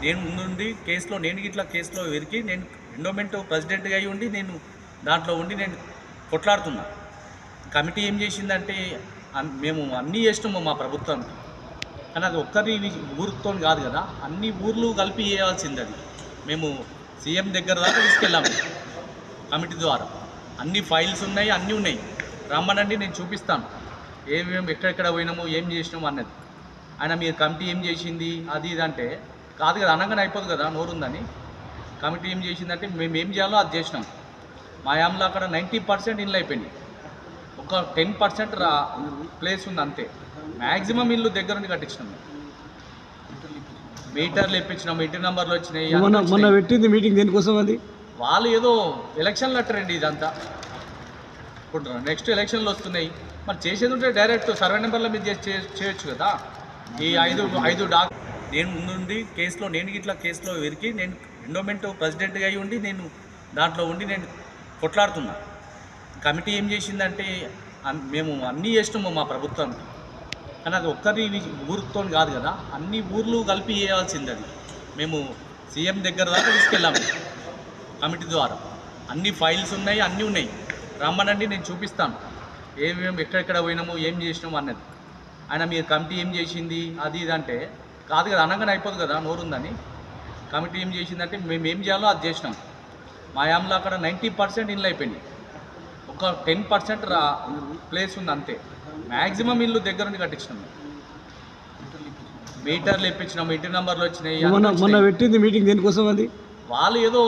నేను ముందుండి కేసులో ఇట్లా కేసులో వెరికి నేను ఎండోమెంట్ ప్రెసిడెంట్గా అయి ఉండి నేను దాంట్లో ఉండి నేను కొట్లాడుతున్నా. కమిటీ ఏం చేసిందంటే మేము అన్నీ చేసినాము మా ప్రభుత్వానికి, కానీ అది ఒక్కరి ఊరితో కాదు కదా, అన్ని ఊర్లు కలిపి చేయాల్సింది. అది మేము సీఎం దగ్గర దాకా తీసుకెళ్ళాము కమిటీ ద్వారా. అన్ని ఫైల్స్ ఉన్నాయి, అన్నీ ఉన్నాయి, రమ్మనండి నేను చూపిస్తాను ఏమేమి ఎక్కడెక్కడ పోయినాము ఏం చేసినాము అన్నది. ఆయన మీరు కమిటీ ఏం చేసింది అది ఇది అంటే కాదు కదా, అనగానే అయిపోదు కదా నోరుందని. కమిటీ ఏం చేసిందంటే మేము ఏం చేయాలో అది చేసినాం. మా యాంలో అక్కడ 90% ఇల్లు అయిపోయింది, ఒక 10% ప్లేస్ ఉంది అంతే. మ్యాక్సిమం ఇల్లు దగ్గర నుండి కట్టించినాం, మీటర్లు ఇప్పించినాము, ఇంటి నెంబర్లు వచ్చినాయి. మొన్న పెట్టింది మీటింగ్ దేనికోసం? అది వాళ్ళు ఏదో ఎలక్షన్లు అట్టారండి ఇదంతా. ఇప్పుడు నెక్స్ట్ ఎలక్షన్లు వస్తున్నాయి, మరి చేసేది ఉంటే డైరెక్ట్ సర్వే నెంబర్ల మీద చేయొచ్చు కదా. ఈ ఐదు నేను ముందుండి కేసులో ఇట్లా కేసులో వెరికి నేను ఎండోమెంట్ ప్రెసిడెంట్గా అయి ఉండి నేను దాంట్లో ఉండి నేను కొట్లాడుతున్నా. కమిటీ ఏం చేసిందంటే మేము అన్నీ చేసినాము మా ప్రభుత్వానికి, కానీ అది ఒక్కరి ఊరితో కాదు కదా, అన్ని ఊర్లు కలిపి చేయాల్సింది. అది మేము సీఎం దగ్గర దాకా తీసుకెళ్ళాము కమిటీ ద్వారా. అన్ని ఫైల్స్ ఉన్నాయి, అన్నీ ఉన్నాయి, రమ్మనండి నేను చూపిస్తాను ఏమేమి ఎక్కడెక్కడ పోయినాము ఏం చేసినాము అన్నది. ఆయన మీరు కమిటీ ఏం చేసింది అది ఇది అంటే కాదు కదా, అనగానే అయిపోదు కదా నోరుందని. కమిటీ ఏం చేసిందంటే మేము ఏం చేయాలో అది చేసినాం. మా యాంలో అక్కడ 90% ఇల్లు అయిపోయింది, ఒక 10% ప్లేస్ ఉంది అంతే. మ్యాక్సిమం ఇల్లు దగ్గర నుండి కట్టించినాము, మీటర్లు ఇప్పించినాము, ఇంటి నెంబర్లు వచ్చినాయి. మొన్న పెట్టింది మీటింగ్ దేనికోసం? అది వాళ్ళు ఏదో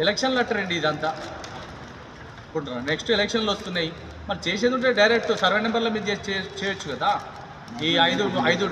ఎలక్షన్లు అట్టారండి ఇదంతా. ఇప్పుడు నెక్స్ట్ ఎలక్షన్లు వస్తున్నాయి, మరి చేసేది ఉంటే డైరెక్ట్ సర్వే నెంబర్ల మీద చేయొచ్చు కదా. ఈ ఐదు